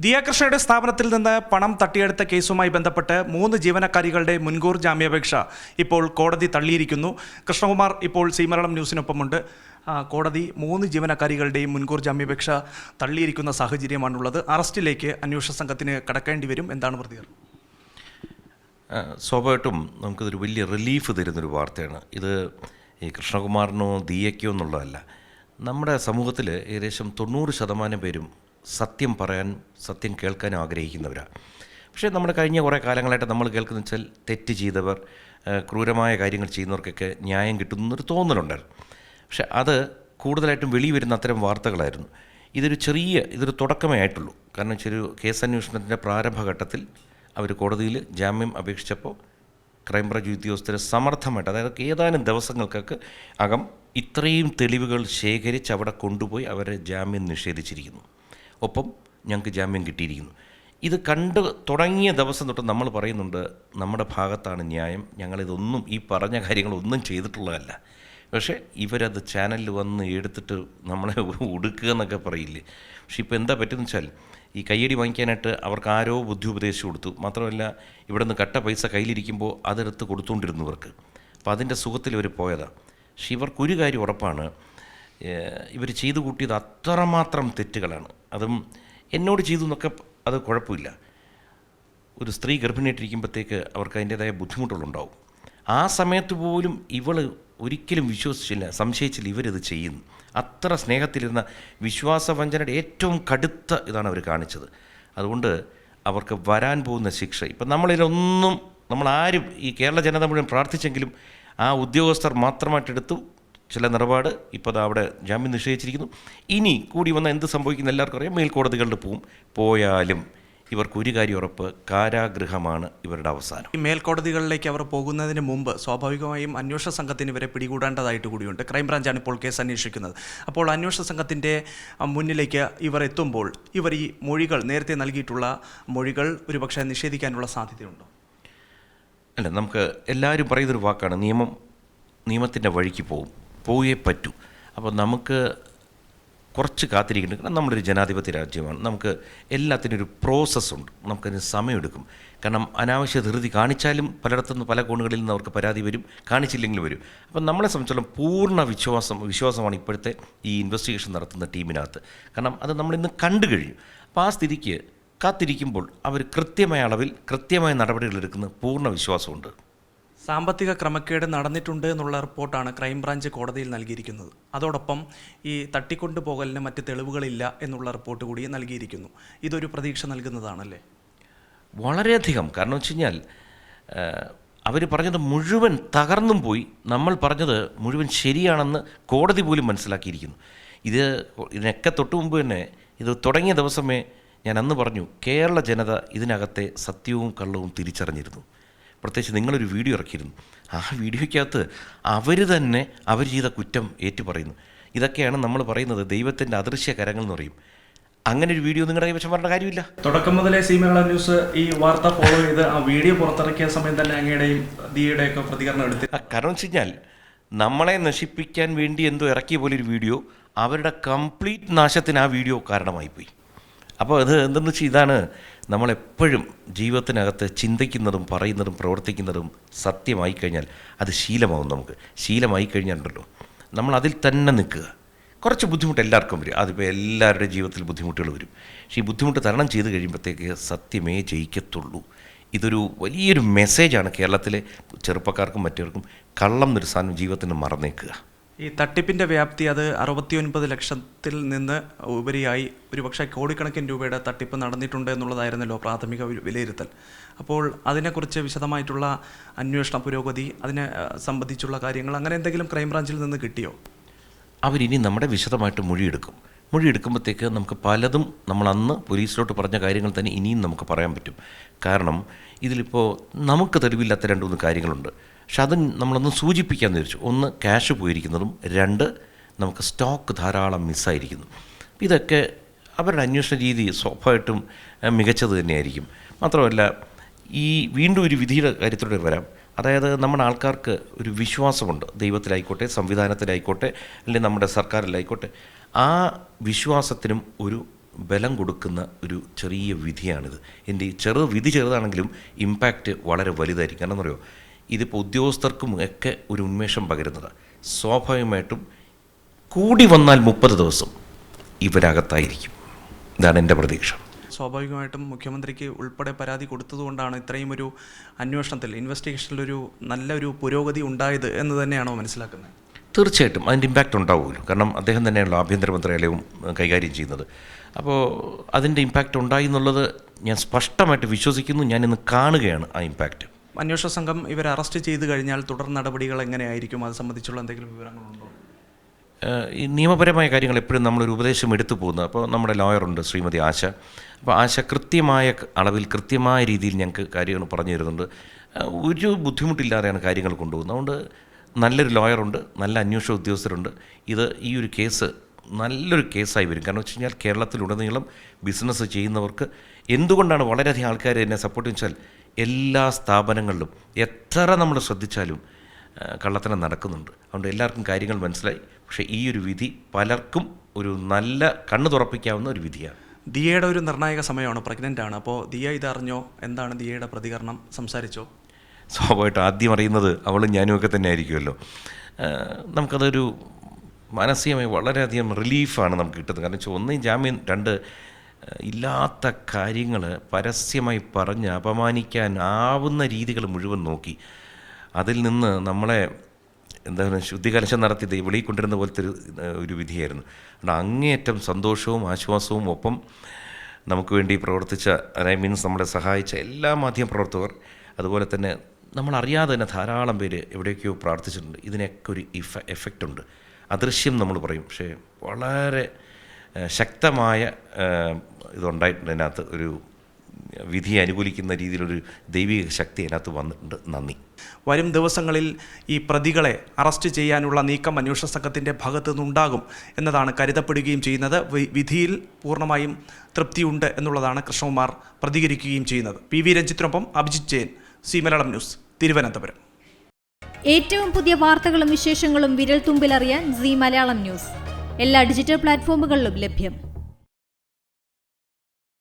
ദിയാകൃഷ്ണയുടെ സ്ഥാപനത്തിൽ നിന്ന് പണം തട്ടിയെടുത്ത കേസുമായി ബന്ധപ്പെട്ട് 3 ജീവനക്കാരികളുടെ മുൻകൂർ ജാമ്യാപേക്ഷ ഇപ്പോൾ കോടതി തള്ളിയിരിക്കുന്നു. കൃഷ്ണകുമാർ ഇപ്പോൾ സീമലയാളം ന്യൂസിനൊപ്പമുണ്ട്. കോടതി 3 ജീവനക്കാരികളുടെയും മുൻകൂർ ജാമ്യാപേക്ഷ തള്ളിയിരിക്കുന്ന സാഹചര്യമാണുള്ളത്. അറസ്റ്റിലേക്ക് അന്വേഷണ സംഘത്തിന് കടക്കേണ്ടി വരും. എന്താണ് പ്രതികരണം? സ്വാഭാവികമായിട്ടും നമുക്കിതൊരു വലിയ റിലീഫ് തരുന്നൊരു വാർത്തയാണ്. ഇത് ഈ കൃഷ്ണകുമാറിനോ ദിയയ്ക്കോ എന്നുള്ളതല്ല. നമ്മുടെ സമൂഹത്തിൽ ഏകദേശം 90% പേരും സത്യം പറയാൻ, സത്യം കേൾക്കാൻ ആഗ്രഹിക്കുന്നവരാണ്. പക്ഷേ നമ്മുടെ കഴിഞ്ഞ കുറേ കാലങ്ങളായിട്ട് നമ്മൾ കേൾക്കുന്ന വെച്ചാൽ തെറ്റ് ചെയ്തവർ, ക്രൂരമായ കാര്യങ്ങൾ ചെയ്യുന്നവർക്കൊക്കെ ന്യായം കിട്ടുന്നൊരു തോന്നലുണ്ടായിരുന്നു. പക്ഷെ അത് കൂടുതലായിട്ടും വെളി വരുന്ന അത്തരം വാർത്തകളായിരുന്നു. ഇതൊരു തുടക്കമേ ആയിട്ടുള്ളൂ. കാരണം ഒരു കേസന്വേഷണത്തിൻ്റെ പ്രാരംഭഘട്ടത്തിൽ അവർ കോടതിയിൽ ജാമ്യം അപേക്ഷിച്ചപ്പോൾ ക്രൈംബ്രാഞ്ച് ഉദ്യോഗസ്ഥർ സമർത്ഥമായിട്ട്, അതായത് ഏതാനും ദിവസങ്ങൾക്കൊക്കെ അകം ഇത്രയും തെളിവുകൾ ശേഖരിച്ച് അവിടെ കൊണ്ടുപോയി അവരെ ജാമ്യം നിഷേധിച്ചിരിക്കുന്നു. ഒപ്പം ഞങ്ങൾക്ക് ജാമ്യം കിട്ടിയിരിക്കുന്നു. ഇത് കണ്ട് തുടങ്ങിയ ദിവസം തൊട്ട് നമ്മൾ പറയുന്നുണ്ട്, നമ്മുടെ ഭാഗത്താണ് ന്യായം, ഞങ്ങളിതൊന്നും ഈ പറഞ്ഞ കാര്യങ്ങളൊന്നും ചെയ്തിട്ടുള്ളതല്ല. പക്ഷേ ഇവരത് ചാനലിൽ വന്ന് എടുത്തിട്ട് നമ്മളെ ഉടുക്കുക എന്നൊക്കെ പറയില്ലേ. പക്ഷെ ഇപ്പോൾ എന്താ പറ്റുമെന്ന് വെച്ചാൽ, ഈ കയ്യടി വാങ്ങിക്കാനായിട്ട് അവർക്ക് ആരോ ബുദ്ധി ഉപദേശിച്ച് കൊടുത്തു. മാത്രമല്ല, ഇവിടെ നിന്ന് കട്ട പൈസ കയ്യിലിരിക്കുമ്പോൾ അതെടുത്ത് കൊടുത്തുകൊണ്ടിരുന്നവർക്ക്. അപ്പോൾ അതിൻ്റെ സുഖത്തിൽ ഇവർ പോയതാണ്. പക്ഷെ ഇവർക്കൊരു കാര്യം ഉറപ്പാണ്, ഇവർ ചെയ്തു കൂട്ടിയത് അത്രമാത്രം തെറ്റുകളാണ്. അതും എന്നോട് ചെയ്തു എന്നൊക്കെ അത് കുഴപ്പമില്ല. ഒരു സ്ത്രീ ഗർഭിണിയായിട്ടിരിക്കുമ്പോഴത്തേക്ക് അവർക്ക് അതിൻ്റേതായ ബുദ്ധിമുട്ടുകളുണ്ടാവും. ആ സമയത്ത് പോലും ഇവൾ ഒരിക്കലും വിശ്വസിച്ചില്ല, സംശയിച്ചില്ല ഇവരിത് ചെയ്യുന്നു. അത്ര സ്നേഹത്തിലിരുന്ന വിശ്വാസവഞ്ചനയുടെ ഏറ്റവും കടുത്ത ഇതാണ് അവർ കാണിച്ചത്. അതുകൊണ്ട് അവർക്ക് വരാൻ പോകുന്ന ശിക്ഷ ഇപ്പം നമ്മളാരും ഈ കേരള ജനത മുഴുവൻ പ്രാർത്ഥിച്ചെങ്കിലും ആ ഉദ്യോഗസ്ഥർ മാത്രമായിട്ടെടുത്തു ചില നിലപാട്. ഇപ്പോൾ അവിടെ ജാമ്യം നിഷേധിച്ചിരിക്കുന്നു. ഇനി കൂടി വന്നാൽ എന്ത് സംഭവിക്കുന്ന എല്ലാവർക്കും അറിയാം. മേൽക്കോടതികളിൽ പോയാലും ഇവർക്കൊരു കാര്യം ഉറപ്പ്, കാരാഗൃഹമാണ് ഇവരുടെ അവസാനം. ഈ മേൽക്കോടതികളിലേക്ക് അവർ പോകുന്നതിന് മുമ്പ് സ്വാഭാവികമായും അന്വേഷണ സംഘത്തിന് ഇവരെ പിടികൂടേണ്ടതായിട്ട് കൂടിയുണ്ട്. ക്രൈംബ്രാഞ്ചാണ് ഇപ്പോൾ കേസ് അന്വേഷിക്കുന്നത്. അപ്പോൾ അന്വേഷണ സംഘത്തിൻ്റെ മുന്നിലേക്ക് ഇവർ എത്തുമ്പോൾ ഇവർ ഈ മൊഴികൾ, നേരത്തെ നൽകിയിട്ടുള്ള മൊഴികൾ ഒരുപക്ഷെ നിഷേധിക്കാനുള്ള സാധ്യതയുണ്ടോ? അല്ല, നമുക്ക് എല്ലാവരും പറയുന്നൊരു വാക്കാണ്, നിയമത്തിൻ്റെ വഴിക്ക് പോയേ പറ്റൂ. അപ്പോൾ നമുക്ക് കുറച്ച് കാത്തിരിക്കുന്നുണ്ട്. കാരണം നമ്മളൊരു ജനാധിപത്യ രാജ്യമാണ്. നമുക്ക് എല്ലാത്തിനും ഒരു പ്രോസസ്സുണ്ട്. നമുക്കതിന് സമയമെടുക്കും. കാരണം അനാവശ്യ ധൃതി കാണിച്ചാലും പലയിടത്തുനിന്ന് പല കോണുകളിൽ നിന്ന് അവർക്ക് പരാതി വരും, കാണിച്ചില്ലെങ്കിലും വരും. അപ്പം നമ്മളെ സംബന്ധിച്ചോളം പൂർണ്ണ വിശ്വാസമാണ് ഇപ്പോഴത്തെ ഈ ഇൻവെസ്റ്റിഗേഷൻ നടത്തുന്ന ടീമിനകത്ത്. കാരണം അത് നമ്മളിന്ന് കണ്ടു കഴിഞ്ഞു. അപ്പോൾ ആ സ്ഥിതിക്ക് കാത്തിരിക്കുമ്പോൾ അവർ കൃത്യമായ അളവിൽ കൃത്യമായ നടപടികൾ എടുക്കുന്ന പൂർണ്ണ വിശ്വാസമുണ്ട്. സാമ്പത്തിക ക്രമക്കേട് നടന്നിട്ടുണ്ട് എന്നുള്ള റിപ്പോർട്ടാണ് ക്രൈംബ്രാഞ്ച് കോടതിയിൽ നൽകിയിരിക്കുന്നത്. അതോടൊപ്പം ഈ തട്ടിക്കൊണ്ടുപോകലിന് മറ്റ് തെളിവുകളില്ല എന്നുള്ള റിപ്പോർട്ട് കൂടി നൽകിയിരിക്കുന്നു. ഇതൊരു പ്രതീക്ഷ നൽകുന്നതാണല്ലേ? വളരെയധികം. കാരണം വെച്ച് കഴിഞ്ഞാൽ അവർ പറഞ്ഞത് മുഴുവൻ തകർന്നും പോയി. നമ്മൾ പറഞ്ഞത് മുഴുവൻ ശരിയാണെന്ന് കോടതി പോലും മനസ്സിലാക്കിയിരിക്കുന്നു. ഇതിനൊക്കെ തൊട്ട് മുമ്പ് തന്നെ, ഇത് തുടങ്ങിയ ദിവസമേ ഞാൻ അന്ന് പറഞ്ഞു, കേരള ജനത ഇതിനകത്തെ സത്യവും കള്ളവും തിരിച്ചറിഞ്ഞിരുന്നു. പ്രത്യേകിച്ച് നിങ്ങളൊരു വീഡിയോ ഇറക്കിയിരുന്നു. ആ വീഡിയോയ്ക്കകത്ത് അവർ തന്നെ അവർ ചെയ്ത കുറ്റം ഏറ്റുപറയുന്നു. ഇതൊക്കെയാണ് നമ്മൾ പറയുന്നത് ദൈവത്തിൻ്റെ അദൃശ്യ കരങ്ങൾ എന്ന് പറയും. അങ്ങനെ ഒരു വീഡിയോ നിങ്ങളുടെ കൈവശം പറഞ്ഞ കാര്യമില്ല. തുടക്കം മുതലേ സീമലയാളം ന്യൂസ് ഈ വാർത്ത ഫോളോ ചെയ്ത് ആ വീഡിയോ പുറത്തിറക്കിയ സമയം തന്നെ അങ്ങയുടെയും ദിയയുടെയൊക്കെ പ്രതികരണം എടുത്ത്. കാരണം വെച്ച് കഴിഞ്ഞാൽ, നമ്മളെ നശിപ്പിക്കാൻ വേണ്ടി എന്തോ ഇറക്കിയ പോലൊരു വീഡിയോ അവരുടെ കംപ്ലീറ്റ് നാശത്തിന് ആ വീഡിയോ കാരണമായിപ്പോയി. അപ്പോൾ അത് എന്തെന്ന് വെച്ചാൽ, ഇതാണ് നമ്മളെപ്പോഴും ജീവിതത്തിനകത്ത് ചിന്തിക്കുന്നതും പറയുന്നതും പ്രവർത്തിക്കുന്നതും സത്യമായി കഴിഞ്ഞാൽ അത് ശീലമാവും. നമുക്ക് ശീലമായി കഴിഞ്ഞാലുണ്ടല്ലോ, നമ്മളതിൽ തന്നെ നിൽക്കുക. കുറച്ച് ബുദ്ധിമുട്ട് എല്ലാവർക്കും വരും. അതിപ്പോൾ എല്ലാവരുടെയും ജീവിതത്തിൽ ബുദ്ധിമുട്ടുകൾ വരും. പക്ഷേ ഈ ബുദ്ധിമുട്ട് തരണം ചെയ്ത് കഴിയുമ്പോഴത്തേക്ക് സത്യമേ ജയിക്കത്തുള്ളൂ. ഇതൊരു വലിയൊരു മെസ്സേജാണ് കേരളത്തിലെ ചെറുപ്പക്കാർക്കും മറ്റവർക്കും. കള്ളം എന്നൊരു സാധനം ജീവിതത്തിന് മറന്നേക്കുക. ഈ തട്ടിപ്പിൻ്റെ വ്യാപ്തി അത് 69 ലക്ഷത്തിൽ നിന്ന് ഉപരിയായി ഒരുപക്ഷെ കോടിക്കണക്കിന് രൂപയുടെ തട്ടിപ്പ് നടന്നിട്ടുണ്ട് എന്നുള്ളതായിരുന്നല്ലോ പ്രാഥമിക വിലയിരുത്തൽ. അപ്പോൾ അതിനെക്കുറിച്ച് വിശദമായിട്ടുള്ള അന്വേഷണ പുരോഗതി, അതിനെ സംബന്ധിച്ചുള്ള കാര്യങ്ങൾ അങ്ങനെ എന്തെങ്കിലും ക്രൈംബ്രാഞ്ചിൽ നിന്ന് കിട്ടിയോ? അവരിനി നമ്മുടെ വിശദമായിട്ട് മൊഴിയെടുക്കുമ്പോഴത്തേക്ക് നമുക്ക് പലതും നമ്മൾ അന്ന് പോലീസിലോട്ട് പറഞ്ഞ കാര്യങ്ങൾ തന്നെ ഇനിയും നമുക്ക് പറയാൻ പറ്റും. കാരണം ഇതിലിപ്പോൾ നമുക്ക് തെളിവില്ലാത്ത 2-3 കാര്യങ്ങളുണ്ട്. പക്ഷെ അത് നമ്മളൊന്ന് സൂചിപ്പിക്കാമെന്ന് വിചാരിച്ചു. ഒന്ന്, ക്യാഷ് പോയിരിക്കുന്നതും, 2, നമുക്ക് സ്റ്റോക്ക് ധാരാളം മിസ്സായിരിക്കുന്നു. ഇതൊക്കെ അവരുടെ അന്വേഷണ രീതി സ്വാഭാവികമായിട്ടും മികച്ചത് തന്നെയായിരിക്കും. മാത്രമല്ല, ഈ വീണ്ടും ഒരു വിധിയുടെ കാര്യത്തിലൂടെ വരാം. അതായത് നമ്മുടെ ആൾക്കാർക്ക് ഒരു വിശ്വാസമുണ്ട്, ദൈവത്തിലായിക്കോട്ടെ, സംവിധാനത്തിലായിക്കോട്ടെ, അല്ലെങ്കിൽ നമ്മുടെ സർക്കാരിലായിക്കോട്ടെ. ആ വിശ്വാസത്തിനും ഒരു ബലം കൊടുക്കുന്ന ഒരു ചെറിയ വിധിയാണിത്. എൻ്റെ വിധി ചെറുതാണെങ്കിലും ഇമ്പാക്റ്റ് വളരെ വലുതായിരിക്കും. കാരണം എന്നറിയോ, ഇതിപ്പോൾ ഉദ്യോഗസ്ഥർക്കും ഒക്കെ ഒരു ഉന്മേഷം പകരുന്നതാണ്. സ്വാഭാവികമായിട്ടും കൂടി വന്നാൽ 30 ദിവസം ഇവരകത്തായിരിക്കും. ഇതാണ് എൻ്റെ പ്രതീക്ഷ. സ്വാഭാവികമായിട്ടും മുഖ്യമന്ത്രിക്ക് ഉൾപ്പെടെ പരാതി കൊടുത്തതുകൊണ്ടാണ് ഇത്രയും ഒരു അന്വേഷണത്തിൽ, ഇൻവെസ്റ്റിഗേഷനിലൊരു നല്ലൊരു പുരോഗതി ഉണ്ടായത് എന്ന് തന്നെയാണോ മനസ്സിലാക്കുന്നത്? തീർച്ചയായിട്ടും അതിൻ്റെ ഇമ്പാക്റ്റ് ഉണ്ടാവുമല്ലോ. കാരണം അദ്ദേഹം തന്നെയാണല്ലോ ആഭ്യന്തര മന്ത്രാലയവും കൈകാര്യം ചെയ്യുന്നത്. അപ്പോൾ അതിൻ്റെ ഇമ്പാക്റ്റ് ഉണ്ടായി എന്നുള്ളത് ഞാൻ സ്പഷ്ടമായിട്ട് വിശ്വസിക്കുന്നു. ഞാനിന്ന് കാണുകയാണ് ആ ഇമ്പാക്റ്റ്. അന്വേഷണ സംഘം ഇവരെ അറസ്റ്റ് ചെയ്ത് കഴിഞ്ഞാൽ തുടർ നടപടികൾ എങ്ങനെയായിരിക്കും? അത് സംബന്ധിച്ചുള്ള എന്തെങ്കിലും വിവരങ്ങളുണ്ടോ? ഈ നിയമപരമായ കാര്യങ്ങൾ എപ്പോഴും നമ്മളൊരു ഉപദേശം എടുത്തു പോകുന്നത്. അപ്പോൾ നമ്മുടെ ലോയറുണ്ട് ശ്രീമതി ആശ. അപ്പോൾ ആശ കൃത്യമായ അളവിൽ കൃത്യമായ രീതിയിൽ ഞങ്ങൾക്ക് കാര്യങ്ങൾ പറഞ്ഞു തരുന്നുണ്ട്. ഒരു ബുദ്ധിമുട്ടില്ലാതെയാണ് കാര്യങ്ങൾ കൊണ്ടുപോകുന്നത്. അതുകൊണ്ട് നല്ലൊരു ലോയറുണ്ട്, നല്ല അന്വേഷണ ഉദ്യോഗസ്ഥരുണ്ട്. ഈ ഒരു കേസ് നല്ലൊരു കേസായി വരും. കാരണം വെച്ച് കഴിഞ്ഞാൽ കേരളത്തിലുടനീളം ബിസിനസ് ചെയ്യുന്നവർക്ക് എന്തുകൊണ്ടാണ് വളരെയധികം ആൾക്കാർ എന്നെ സപ്പോർട്ട് വെച്ചാൽ എല്ലാ സ്ഥാപനങ്ങളിലും എത്ര നമ്മൾ ശ്രദ്ധിച്ചാലും കള്ളത്തനം നടക്കുന്നുണ്ട്. അതുകൊണ്ട് എല്ലാവർക്കും കാര്യങ്ങൾ മനസ്സിലായി. പക്ഷേ ഈ ഒരു വിധി പലർക്കും ഒരു നല്ല കണ്ണ് തുറപ്പിക്കാവുന്ന ഒരു വിധിയാണ്. ദിയയുടെ ഒരു നിർണായക സമയമാണ്, പ്രഗ്നൻ്റ് ആണ്. അപ്പോൾ ദിയ ഇതറിഞ്ഞോ? എന്താണ് ദിയയുടെ പ്രതികരണം? സംസാരിച്ചോ? സ്വാഭാവികമായിട്ട് ആദ്യം അറിയുന്നത് അവളും ഞാനും ഒക്കെ തന്നെ ആയിരിക്കുമല്ലോ. നമുക്കതൊരു മാനസികമായി വളരെയധികം റിലീഫാണ് നമുക്ക് കിട്ടുന്നത്. കാരണം വെച്ചാൽ ഒന്ന് ജാമ്യം, രണ്ട് ഇല്ലാത്ത കാര്യങ്ങൾ പരസ്യമായി പറഞ്ഞ് അപമാനിക്കാനാവുന്ന രീതികൾ മുഴുവൻ നോക്കി അതിൽ നിന്ന് നമ്മളെ എന്താണ് ശുദ്ധികലശം നടത്തി വെളിയിൽ കൊണ്ടിരുന്ന പോലത്തെ ഒരു വിധിയായിരുന്നു. അതുകൊണ്ട് അങ്ങേയറ്റം സന്തോഷവും ആശ്വാസവും ഒപ്പം നമുക്ക് വേണ്ടി പ്രവർത്തിച്ച, മീൻസ് നമ്മളെ സഹായിച്ച എല്ലാ മാധ്യമപ്രവർത്തകർ, അതുപോലെ തന്നെ നമ്മളറിയാതെ തന്നെ ധാരാളം പേര് എവിടെയൊക്കെയോ പ്രാർത്ഥിച്ചിട്ടുണ്ട്. ഇതിനൊക്കെ ഒരു എഫക്റ്റ് ഉണ്ട്. അദൃശ്യം നമ്മൾ പറയും, പക്ഷേ വളരെ ശക്തമായ ഇതുണ്ടായിട്ടുണ്ട്. അതിനകത്ത് ഒരു വിധിയെ അനുകൂലിക്കുന്ന രീതിയിലൊരു ദൈവിക ശക്തി അതിനകത്ത് വന്നിട്ടുണ്ട്. നന്ദി. വരും ദിവസങ്ങളിൽ ഈ പ്രതികളെ അറസ്റ്റ് ചെയ്യാനുള്ള നീക്കം അന്വേഷണ സംഘത്തിൻ്റെ ഭാഗത്തു നിന്നുണ്ടാകും എന്നതാണ് കരുതപ്പെടുകയും ചെയ്യുന്നത്. വിധിയിൽ പൂർണ്ണമായും തൃപ്തിയുണ്ട് എന്നുള്ളതാണ് കൃഷ്ണകുമാർ പ്രതികരിക്കുകയും ചെയ്യുന്നത്. PV രഞ്ജിത്തിനൊപ്പം അഭിജിത്ത് ജയൻ, സി മലയാളം ന്യൂസ്, തിരുവനന്തപുരം. ഏറ്റവും പുതിയ വാർത്തകളും വിശേഷങ്ങളും വിരൽ തുമ്പിലറിയാൻ സി മലയാളം ന്യൂസ് എല്ലാ ഡിജിറ്റൽ പ്ലാറ്റ്ഫോമുകളിലും ലഭ്യം.